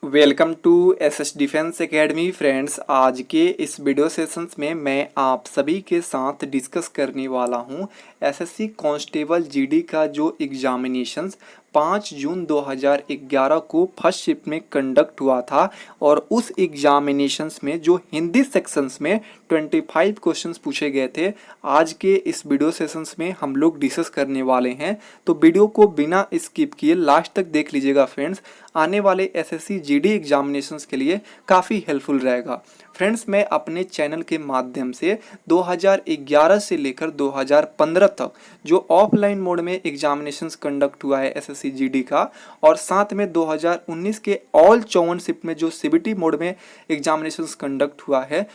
Welcome to SS defence academy friends. आज के इस वीडियो सेशंस में मैं आप सभी के साथ डिस्कस करने वाला हूं एसएससी कांस्टेबल जीडी का जो एग्जामिनेशंस 5 जून 2011 को फर्स्ट शिफ्ट में कंडक्ट हुआ था और उस एग्जामिनेशंस में जो हिंदी सेक्शंस में 25 क्वेश्चंस पूछे गए थे, आज के इस वीडियो सेशंस में हम लोग डिस्कस करने वाले हैं। तो वीडियो को बिना स्किप किए लास्ट तक देख लीजिएगा फ्रेंड्स, आने वाले एसएससी जीडी एग्जामिनेशंस के लिए काफ़ी हेल्पफुल रहेगा। फ्रेंड्स, मैं अपने चैनल के माध्यम से 2011 से लेकर 2015 तक जो ऑफलाइन मोड में एग्जामिनेशंस कंडक्ट हुआ है एसएससी जीडी का, और साथ में 2019 के ऑल 54 शिफ्ट में जो सीबीटी मोड में एग्जामिनेशंस कंडक्ट हुआ है,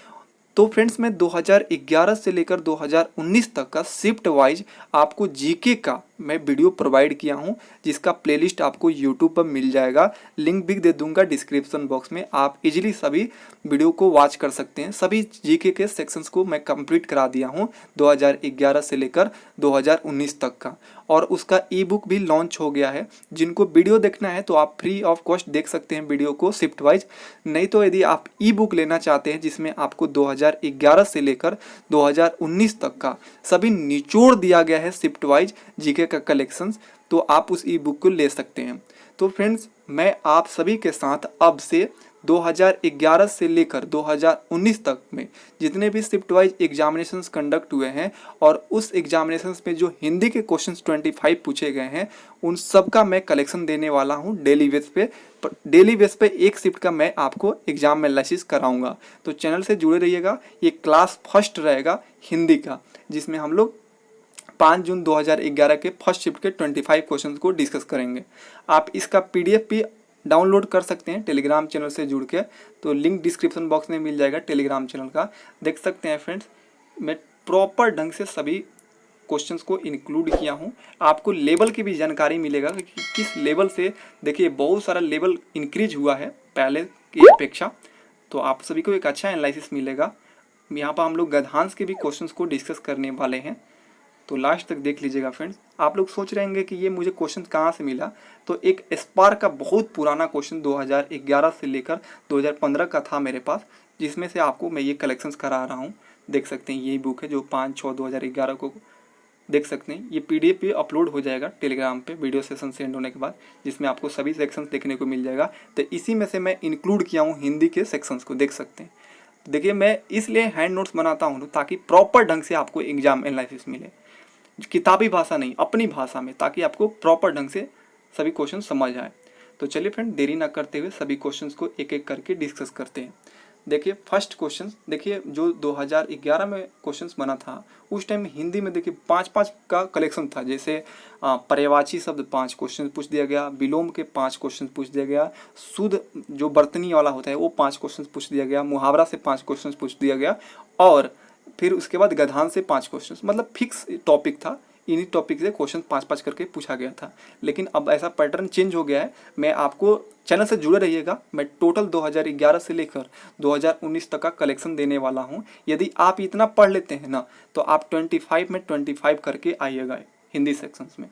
तो फ्रेंड्स मैं 2011 से लेकर 2019 तक का शिफ्ट वाइज आपको जीके का मैं वीडियो प्रोवाइड किया हूं, जिसका प्लेलिस्ट आपको यूट्यूब पर मिल जाएगा। लिंक भी दे दूंगा डिस्क्रिप्शन बॉक्स में, आप इजीली सभी वीडियो को वॉच कर सकते हैं। सभी जीके के सेक्शंस को मैं कंप्लीट करा दिया हूं 2011 से लेकर 2019 तक का, और उसका ई बुक भी लॉन्च हो गया है। जिनको वीडियो देखना है तो आप फ्री ऑफ कॉस्ट देख सकते हैं वीडियो को शिफ्ट वाइज, नहीं तो यदि आप ई बुक लेना चाहते हैं जिसमें आपको 2011 से लेकर 2019 तक का सभी निचोड़ दिया गया है शिफ्ट वाइज जीके का कलेक्शंस, तो आप उस ई बुक को ले सकते हैं। तो फ्रेंड्स, मैं आप सभी के साथ अब से 2011 से लेकर 2019 तक में जितने भी शिफ्ट वाइज एग्जामिनेशंस कंडक्ट हुए हैं और उस एग्जामिनेशंस में जो हिंदी के क्वेश्चंस 25 पूछे गए हैं, उन सब का मैं कलेक्शन देने वाला हूं डेली बेस पे एक शिफ्ट का मैं आपको एग्जाम एनालिसिस कराऊंगा। तो चैनल से जुड़े रहिएगा। ये क्लास फर्स्ट रहेगा हिंदी का, जिसमें हम लोग 5 जून 2011 के फर्स्ट शिफ्ट के 25 क्वेश्चंस को डिस्कस करेंगे। आप इसका पीडीएफ भी डाउनलोड कर सकते हैं टेलीग्राम चैनल से जुड़ के, तो लिंक डिस्क्रिप्शन बॉक्स में मिल जाएगा टेलीग्राम चैनल का, देख सकते हैं फ्रेंड्स। मैं प्रॉपर ढंग से सभी क्वेश्चंस को इंक्लूड किया हूं। आपको लेवल की भी जानकारी मिलेगा कि किस लेवल से, देखिए बहुत सारा लेवल इंक्रीज हुआ है पहले की अपेक्षा, तो आप सभी को एक अच्छा एनालिसिस मिलेगा। यहाँ पर हम लोग गद्यांश के भी क्वेश्चंस को डिस्कस करने वाले हैं, तो लास्ट तक देख लीजिएगा फ्रेंड्स। आप लोग सोच रहे होंगे कि ये मुझे क्वेश्चन कहाँ से मिला, तो एक स्पार्क का बहुत पुराना क्वेश्चन 2011 से लेकर 2015 का था मेरे पास, जिसमें से आपको मैं ये कलेक्शंस करा रहा हूँ। देख सकते हैं, यही बुक है जो 5/6/2011 को देख सकते हैं। ये पीडीएफ भी अपलोड हो जाएगा टेलीग्राम पे वीडियो सेशन सेंड होने के बाद, जिसमें आपको सभी सेक्शंस देखने को मिल जाएगा। तो इसी में से मैं इंक्लूड किया हूँ हिंदी के सेक्शंस को, देख सकते हैं। देखिए, मैं इसलिए हैंड नोट्स बनाता हूँ ताकि प्रॉपर ढंग से आपको एग्जाम एनालिसिस मिले, किताबी भाषा नहीं, अपनी भाषा में, ताकि आपको प्रॉपर ढंग से सभी क्वेश्चन समझ आए। तो चलिए फ्रेंड, देरी ना करते हुए सभी क्वेश्चंस को एक एक करके डिस्कस करते हैं। देखिए फर्स्ट क्वेश्चन, देखिए जो 2011 में क्वेश्चंस बना था उस टाइम हिंदी में देखिए 5-5 का कलेक्शन था। जैसे पर्यायवाची शब्द 5 क्वेश्चन पूछ दिया गया, विलोम के 5 क्वेश्चन पूछ दिया गया, शुद्ध जो बर्तनी वाला होता है वो 5 क्वेश्चन पूछ दिया गया, मुहावरा से 5 क्वेश्चन पूछ दिया गया, और फिर उसके बाद गद्यांश से 5 क्वेश्चन, मतलब फिक्स टॉपिक था। इन्हीं टॉपिक से क्वेश्चन 5-5 करके पूछा गया था। लेकिन अब ऐसा पैटर्न चेंज हो गया है। मैं आपको चैनल से जुड़े रहिएगा, मैं टोटल 2011 से लेकर 2019 तक का कलेक्शन देने वाला हूं। यदि आप इतना पढ़ लेते हैं ना, तो आप 25 में 25 करके आइएगा हिंदी सेक्शंस में।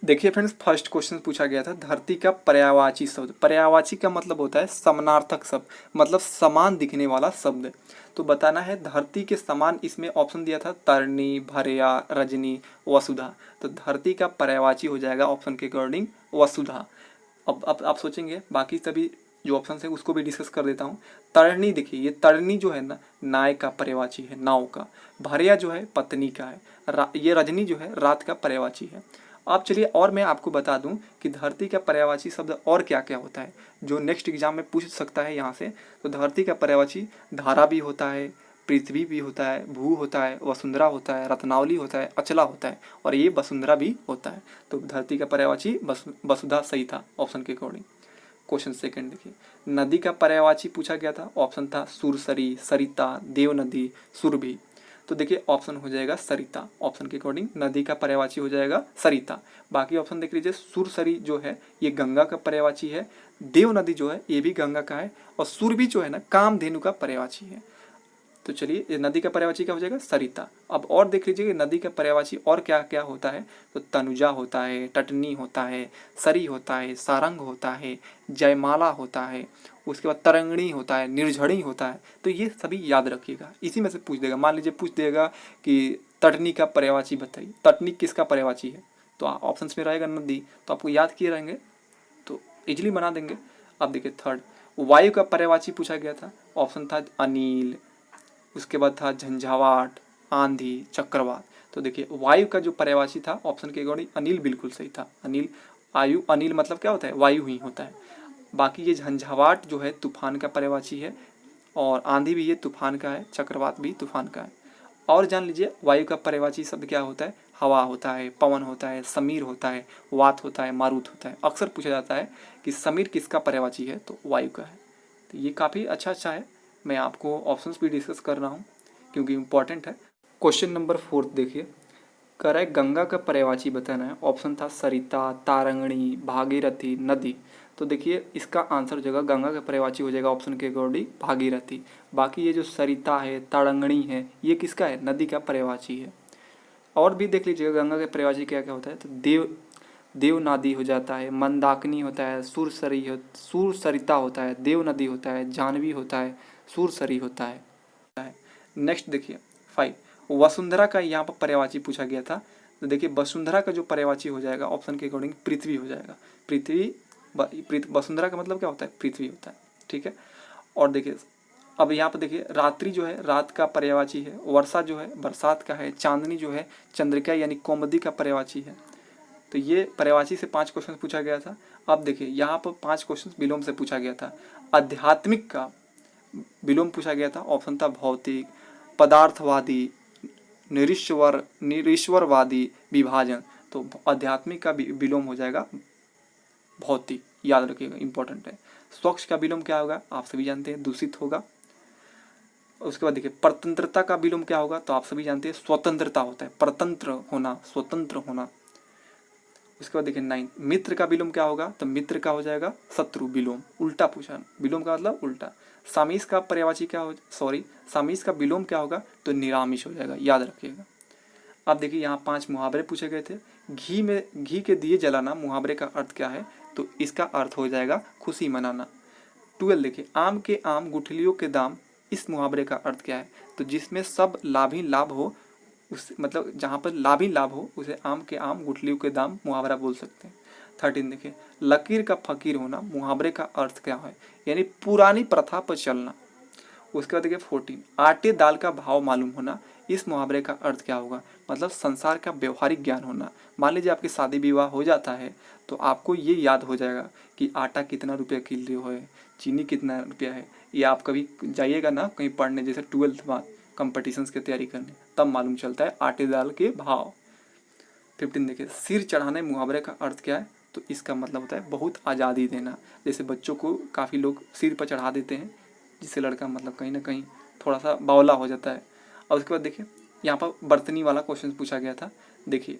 देखिए फ्रेंड्स, फर्स्ट क्वेश्चन पूछा गया था, धरती का पर्यायवाची शब्द। पर्यायवाची का मतलब होता है समानार्थक शब्द, मतलब समान दिखने वाला शब्द। तो बताना है धरती के समान, इसमें ऑप्शन दिया था तरनी, भरिया, रजनी, वसुधा। तो धरती का पर्यायवाची हो जाएगा ऑप्शन के अकॉर्डिंग वसुधा। अब आप सोचेंगे, बाकी सभी जो ऑप्शन है उसको भी डिस्कस कर देता हूँ। तरनी, देखिए ये तरनी जो है ना, नाय का पर्यायवाची है, नाव का। भरिया जो है पत्नी का है। ये रजनी जो है रात का पर्यायवाची है। अब चलिए और मैं आपको बता दूं कि धरती का पर्यायवाची शब्द और क्या क्या होता है जो नेक्स्ट एग्जाम में पूछ सकता है यहाँ से। तो धरती का पर्यायवाची धारा भी होता है, पृथ्वी भी होता है, भू होता है, वसुंधरा होता है, रत्नावली होता है, अचला होता है, और ये वसुंधरा भी होता है। तो धरती का पर्यायवाची वसुधा सही था ऑप्शन के अकॉर्डिंग। क्वेश्चन सेकंड देखिए, नदी का पर्यायवाची पूछा गया था, ऑप्शन था सुरसरी, सरिता, देव नदी, सुरभि। तो देखिए ऑप्शन हो जाएगा सरिता, ऑप्शन के अकॉर्डिंग नदी का पर्यायवाची हो जाएगा सरिता। बाकी ऑप्शन देख लीजिए, सुरसरी जो है ये गंगा का पर्यायवाची है, देव नदी जो है ये भी गंगा का है, और सुरभि जो है ना कामधेनु का पर्यायवाची है। तो चलिए ये नदी का पर्यायवाची क्या हो जाएगा, सरिता। अब और देख लीजिए नदी का पर्यायवाची और क्या क्या होता है, तो तनुजा होता है, टटनी होता है, सरी होता है, सारंग होता है, जयमाला होता है, उसके बाद तरंगणी होता है, निर्झड़ी होता है। तो ये सभी याद रखिएगा, इसी में से पूछ देगा। मान लीजिए पूछ देगा कि तटनी का पर्यायवाची बताइए, तटनी किसका पर्यायवाची है, तो ऑप्शन में रहेगा नदी, तो आपको याद किए रहेंगे तो इजिली बना देंगे। अब देखिए थर्ड, वायु का पर्यायवाची पूछा गया था, ऑप्शन था अनिल, उसके बाद था झंझावात, आंधी, चक्रवात। तो देखिए वायु का जो पर्यायवाची था ऑप्शन के अकॉर्डिंग अनिल बिल्कुल सही था। अनिल, आयु, अनिल मतलब क्या होता है, वायु ही होता है। बाकी ये झंझावात जो है तूफान का पर्यायवाची है, और आंधी भी ये तूफान का है, चक्रवात भी तूफान का है। और जान लीजिए वायु का पर्यायवाची शब्द क्या होता है, हवा होता है, पवन होता है, समीर होता है, वात होता है, मारुत होता है। अक्सर पूछा जाता है कि समीर किसका पर्यायवाची है, तो वायु का है। तो ये काफ़ी अच्छा है, मैं आपको ऑप्शंस भी डिस्कस कर रहा हूँ क्योंकि इम्पॉर्टेंट है। क्वेश्चन नंबर 4 देखिए, कह रहा है गंगा का पर्यायवाची बताना है। ऑप्शन था सरिता, तारंगणी, भागीरथी, नदी। तो देखिए इसका आंसर हो जाएगा, गंगा का पर्यायवाची हो जाएगा ऑप्शन के अकॉर्डिंग भागीरथी। बाकी ये जो सरिता है, तारंगणी है, ये किसका है, नदी का पर्यायवाची है। और भी देख लीजिएगा गंगा के पर्यायवाची क्या क्या होता है, तो देवनादी हो जाता है, मंदाकिनी होता है, सुरसरिता होता है, देव नदी होता है, जानवी होता है, सुरसरी होता है। नेक्स्ट देखिए 5, वसुंधरा का यहाँ पर पर्यायवाची पूछा गया था। तो देखिए वसुंधरा का जो पर्यायवाची हो जाएगा ऑप्शन के अकॉर्डिंग पृथ्वी हो जाएगा। वसुंधरा का मतलब क्या होता है, पृथ्वी होता है, ठीक है। और देखिए अब यहाँ पर देखिए रात्रि जो है रात का पर्यायवाची है, वर्षा जो है बरसात का है, चांदनी जो है चंद्रिका यानी कौमुदी का पर्यायवाची है। तो ये पर्यायवाची से 5 क्वेश्चन पूछा गया था। अब देखिए यहाँ पर 5 क्वेश्चन विलोम से पूछा गया था। आध्यात्मिक का विलोम पूछा गया था, ऑप्शन था भौतिक, पदार्थवादी, निरीश्वरवादी, विभाजन। तो आध्यात्मिक का विलोम हो जाएगा भौतिक, याद रखिएगा इंपॉर्टेंट है। स्वच्छ का विलोम क्या होगा, आप सभी जानते हैं दूषित होगा। उसके बाद देखिए परतंत्रता का विलोम क्या होगा, तो आप सभी जानते हैं स्वतंत्रता होता है, परतंत्र होना, स्वतंत्र होना। उसके बाद देखिए 9, मित्र का विलोम क्या होगा, तो मित्र का हो जाएगा शत्रु, विलोम उल्टा पूछा, विलोम का मतलब उल्टा। सामीस का पर्यायवाची क्या हो, सामीस का विलोम क्या होगा, तो निरामिष हो जाएगा, याद रखिएगा। अब देखिए यहाँ 5 मुहावरे पूछे गए थे। घी के दिए जलाना मुहावरे का अर्थ क्या है, तो इसका अर्थ हो जाएगा खुशी मनाना। 12 देखिए, आम के आम गुठलियों के दाम, इस मुहावरे का अर्थ क्या है, तो जिसमें सब लाभ ही लाभ हो, उस मतलब जहाँ पर लाभ ही लाभ हो उसे आम के आम गुठलियों के दाम मुहावरा बोल सकते हैं। 13 देखिए, लकीर का फकीर होना मुहावरे का अर्थ क्या है, यानी पुरानी प्रथा पर चलना। उसके बाद देखिए 14, आटे दाल का भाव मालूम होना, इस मुहावरे का अर्थ क्या होगा, मतलब संसार का व्यवहारिक ज्ञान होना। मान लीजिए आपकी शादी विवाह हो जाता है तो आपको ये याद हो जाएगा कि आटा कितना रुपया किलो है, चीनी कितना रुपया है। या आप कभी जाइएगा ना कहीं पढ़ने, जैसे 12th बाद कंपटीशंस की तैयारी करने, तब मालूम चलता है आटे दाल के भाव। 15 देखिए, सिर चढ़ाने मुहावरे का अर्थ क्या है, तो इसका मतलब होता है बहुत आज़ादी देना। जैसे बच्चों को काफ़ी लोग सिर पर चढ़ा देते हैं, जिससे लड़का मतलब कहीं ना कहीं थोड़ा सा बावला हो जाता है। और उसके बाद देखिए यहाँ पर बर्तनी वाला क्वेश्चन पूछा गया था। देखिए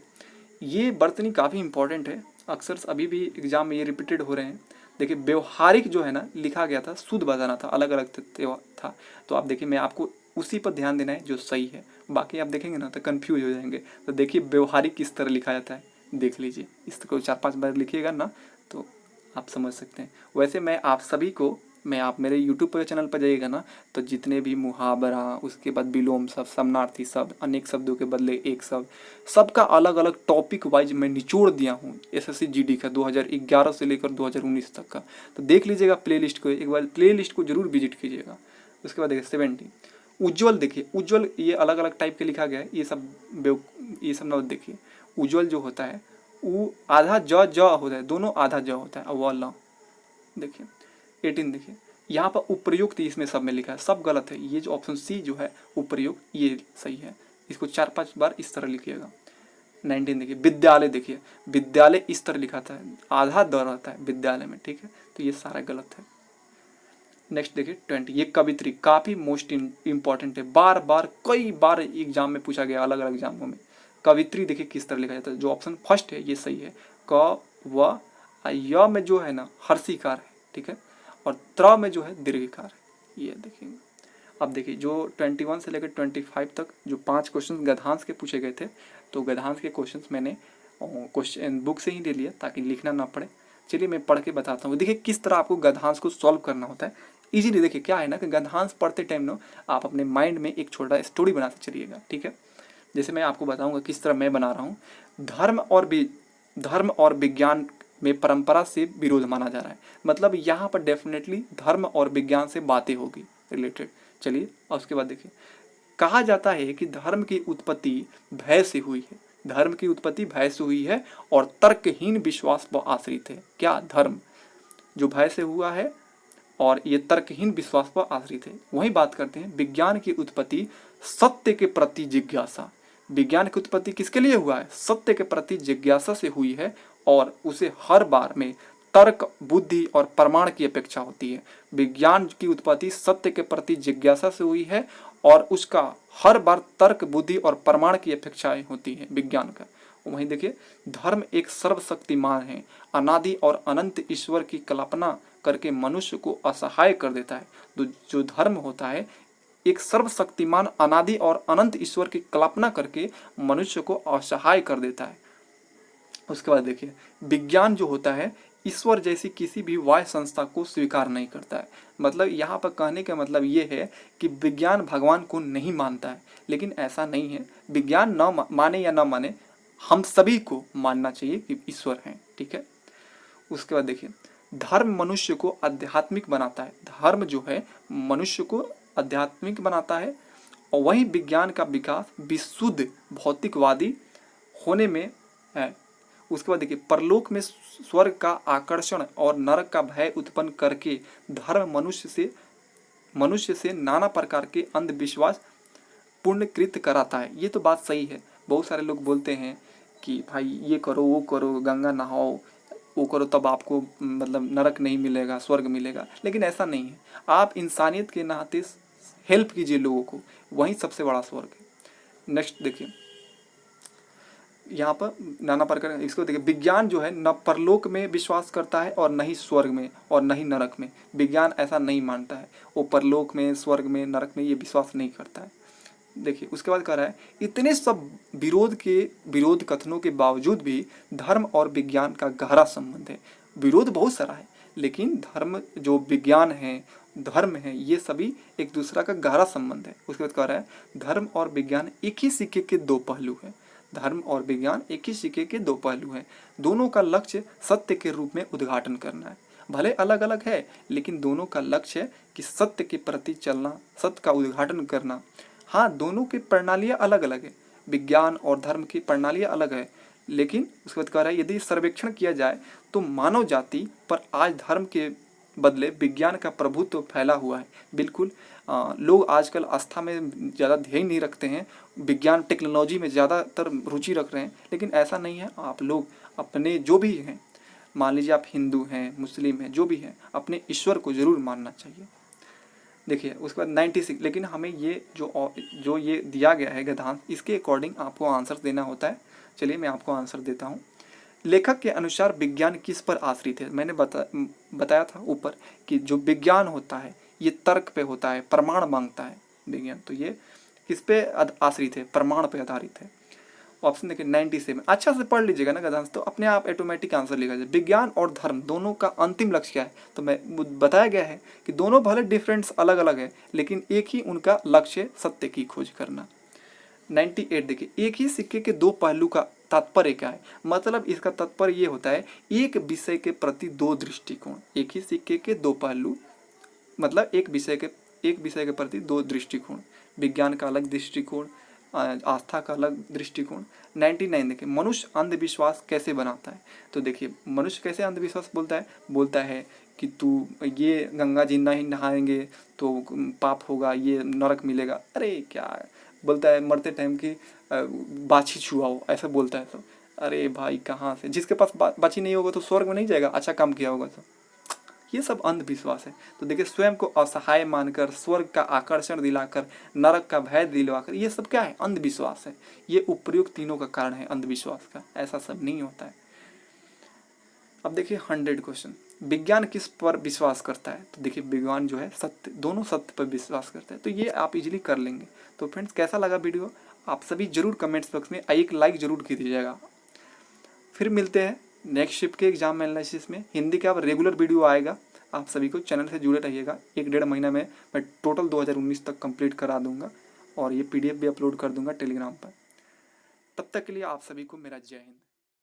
ये बर्तनी काफ़ी इंपॉर्टेंट है, अक्सर अभी भी एग्जाम में ये रिपीटेड हो रहे हैं। देखिए व्यवहारिक जो है ना लिखा गया था, शुद्ध बताना था, अलग अलग था। तो आप देखिए मैं आपको उसी पर ध्यान देना है जो सही है, बाकी आप देखेंगे ना तो कन्फ्यूज हो जाएंगे। तो देखिए व्यवहारिक किस तरह लिखा जाता है, देख लीजिए, इस तरह 4-5 बार लिखिएगा ना तो आप समझ सकते हैं। वैसे मैं आप सभी को, आप मेरे यूट्यूब पर चैनल पर जाइएगा ना तो जितने भी मुहावरा, उसके बाद विलोम शब्द, समानार्थी शब्द, अनेक शब्दों के बदले एक शब्द, सबका अलग अलग टॉपिक वाइज मैं निचोड़ दिया हूँ एसएससी जीडी का 2011 से लेकर 2019 तक का। तो देख लीजिएगा प्लेलिस्ट को, एक बार प्लेलिस्ट को जरूर विजिट कीजिएगा। उसके बाद देखिए 70, उज्ज्वल देखिए, उज्ज्वल ये अलग अलग टाइप के लिखा गया है, ये सब नोट देखिए। उज्ज्वल जो होता है वो आधा ज होता है, दोनों आधा ज होता है, अव्वल ल। देखिए 18 देखिए, यहाँ पर उपर्युक्त इसमें सब में लिखा है, सब गलत है। ये जो ऑप्शन सी जो है उपर्युक्त ये सही है, इसको 4-5 बार इस तरह लिखिएगा। 19 देखिए, विद्यालय देखिए, विद्यालय इस तरह लिखा था, आधा द रहता है विद्यालय में, ठीक है, तो ये सारा गलत है। नेक्स्ट देखिए 20, ये कवित्री काफ़ी मोस्ट इंपॉर्टेंट है, बार बार कई बार एग्जाम में पूछा गया, अलग अलग एग्जामों में। कवित्री देखिए किस तरह लिखा जाता है, जो ऑप्शन फर्स्ट है ये सही है। क व य में जो है ना हर्षिकार है, ठीक है, और त्र में जो है दीर्घिकार है, ये देखेंगे। अब देखिए जो 21 से लेकर 25 तक जो 5 क्वेश्चन गद्यांश के पूछे गए थे, तो गद्यांश के क्वेश्चंस मैंने क्वेश्चन बुक से ही ले लिया ताकि लिखना ना पड़े। चलिए मैं पढ़ के बताता हूँ। देखिए किस तरह आपको गद्यांश को सॉल्व करना होता है इजीली। देखिए क्या है ना कि गद्यांश पढ़ते टाइम ना आप अपने माइंड में एक छोटा स्टोरी बनाते चलिएगा, ठीक है। जैसे मैं आपको बताऊंगा किस तरह मैं बना रहा हूँ। धर्म और विज्ञान में परंपरा से विरोध माना जा रहा है, मतलब यहाँ पर डेफिनेटली धर्म और विज्ञान से बातें होगी रिलेटेड। चलिए और उसके बाद देखिए, कहा जाता है कि धर्म की उत्पत्ति भय से हुई है। धर्म की उत्पत्ति भय से हुई है और तर्कहीन विश्वास पर आश्रित है। क्या धर्म जो भय से हुआ है और ये तर्कहीन विश्वास पर आश्रित है। वही बात करते हैं विज्ञान की उत्पत्ति सत्य के प्रति जिज्ञासा। विज्ञान की उत्पत्ति किसके लिए हुआ है? सत्य के प्रति जिज्ञासा से हुई है और उसे हर बार में तर्क, बुद्धि और प्रमाण की अपेक्षा होती है। विज्ञान की उत्पत्ति सत्य के प्रति जिज्ञासा से हुई है और उसका हर बार तर्क, बुद्धि और प्रमाण की अपेक्षाएं होती है विज्ञान का। वहीं देखिए, धर्म एक सर्वशक्तिमान है, अनादि और अनंत ईश्वर की कल्पना करके मनुष्य को असहाय कर देता है। तो जो धर्म होता है एक सर्वशक्तिमान, अनादि और अनंत ईश्वर की कल्पना करके मनुष्य को असहाय कर देता है। उसके बाद देखिए, विज्ञान जो होता है ईश्वर जैसी किसी भी बाह्य संस्था को स्वीकार नहीं करता है। मतलब यहाँ पर कहने का मतलब ये है कि विज्ञान भगवान को नहीं मानता है, लेकिन ऐसा नहीं है। विज्ञान न माने या न माने, हम सभी को मानना चाहिए कि ईश्वर हैं, ठीक है। उसके बाद देखिए, धर्म मनुष्य को आध्यात्मिक बनाता है। धर्म जो है मनुष्य को आध्यात्मिक बनाता है और वही विज्ञान का विकास विशुद्ध भौतिकवादी होने में है। उसके बाद देखिए, परलोक में स्वर्ग का आकर्षण और नरक का भय उत्पन्न करके धर्म मनुष्य से नाना प्रकार के अंधविश्वास पूर्णकृत कराता है। ये तो बात सही है। बहुत सारे लोग बोलते हैं कि भाई ये करो, वो करो, गंगा नहाओ, वो करो, तब आपको मतलब नरक नहीं मिलेगा, स्वर्ग मिलेगा। लेकिन ऐसा नहीं है। आप इंसानियत के नाते हेल्प कीजिए लोगों को, वही सबसे बड़ा स्वर्ग है। नेक्स्ट देखिए, यहाँ पर नाना प्रकार, इसको देखिए, विज्ञान जो है न परलोक में विश्वास करता है और न ही स्वर्ग में और न ही नरक में। विज्ञान ऐसा नहीं मानता है, वो परलोक में, स्वर्ग में, नरक में ये विश्वास नहीं करता है। देखिए उसके बाद कह रहा है, इतने सब विरोध कथनों के बावजूद भी धर्म और विज्ञान का गहरा संबंध है। विरोध बहुत सारा है, लेकिन धर्म जो विज्ञान है, धर्म है, ये सभी एक दूसरा का गहरा संबंध है। उसके बाद कह रहा है, धर्म और विज्ञान एक ही सिक्के के दो पहलू हैं। धर्म और विज्ञान एक ही सिक्के के दो पहलू हैं। दोनों का लक्ष्य सत्य के रूप में उद्घाटन करना है। भले अलग अलग है, लेकिन दोनों का लक्ष्य है कि सत्य के प्रति चलना, सत्य का उद्घाटन करना। हाँ, दोनों की प्रणालियाँ अलग अलग है, विज्ञान और धर्म की प्रणालियाँ अलग है, लेकिन उसके बाद कह रहा है, यदि सर्वेक्षण किया जाए तो मानव जाति पर आज धर्म के बदले विज्ञान का प्रभुत्व फैला हुआ है। बिल्कुल, लोग आजकल आस्था में ज़्यादा ध्यान नहीं रखते हैं, विज्ञान टेक्नोलॉजी में ज़्यादातर रुचि रख रहे हैं, लेकिन ऐसा नहीं है। आप लोग अपने जो भी हैं, मान लीजिए आप हिंदू हैं, मुस्लिम हैं, जो भी हैं, अपने ईश्वर को ज़रूर मानना चाहिए। देखिए उसके बाद 96, लेकिन हमें ये जो ये दिया गया है गद्यांश, इसके अकॉर्डिंग आपको आंसर देना होता है। चलिए मैं आपको आंसर देता हूँ। लेखक के अनुसार विज्ञान किस पर आश्रित है? मैंने बताया था ऊपर कि जो विज्ञान होता है ये तर्क पे होता है, प्रमाण मांगता है विज्ञान। तो ये किस पे आश्रित है? प्रमाण पे आधारित है। ऑप्शन देखिए 97। अच्छा से पढ़ लीजिएगा ना गद्यांश, तो अपने आप ऑटोमेटिक आंसर लिखा जाए। विज्ञान और धर्म दोनों का अंतिम लक्ष्य क्या है? तो मैं बताया गया है कि दोनों भले डिफरेंस अलग अलग है, लेकिन एक ही उनका लक्ष्य सत्य की खोज करना। 98 देखिए, एक ही सिक्के के दो पहलू का तात्पर्य क्या है? मतलब इसका तात्पर्य ये होता है, एक विषय के प्रति दो दृष्टिकोण। एक ही सिक्के के दो पहलू, मतलब एक विषय के प्रति दो दृष्टिकोण। विज्ञान का अलग दृष्टिकोण, आस्था का अलग दृष्टिकोण। 99 देखिए, मनुष्य अंधविश्वास कैसे बनाता है? तो देखिए मनुष्य कैसे अंधविश्वास बोलता है कि तू ये गंगा जी नहीं नहाएंगे तो पाप होगा, ये नरक मिलेगा। अरे क्या बोलता है, मरते टाइम की बाछी छुआओ, ऐसा बोलता है। तो अरे भाई कहाँ से, जिसके पास बाछी नहीं होगा तो स्वर्ग में नहीं जाएगा, अच्छा काम किया होगा तो। ये सब अंधविश्वास है। तो देखिए, स्वयं को असहाय मानकर, स्वर्ग का आकर्षण दिलाकर, नरक का भय दिलवाकर, ये सब क्या है? अंधविश्वास है। ये उपयुक्त तीनों का कारण है अंधविश्वास का, ऐसा सब नहीं होता है। अब देखिए 100 क्वेश्चन। विज्ञान किस पर विश्वास करता है, तो देखिए विज्ञान जो है सत्य, दोनों सत्य पर विश्वास करता है, तो ये आप इजीली कर लेंगे। तो फ्रेंड्स कैसा लगा वीडियो, आप सभी जरूर कमेंट्स बॉक्स में एक लाइक जरूर कीजिएगा। फिर मिलते हैं नेक्स्ट शिफ्ट के एग्जाम एनालिसिस में। हिंदी का अब रेगुलर वीडियो आएगा, आप सभी को चैनल से जुड़े रहिएगा। 1-1.5 महीना में मैं टोटल 2019 तक कंप्लीट करा दूंगा और ये PDF भी अपलोड कर दूंगा टेलीग्राम पर। तब तक के लिए आप सभी को मेरा जय हिंद।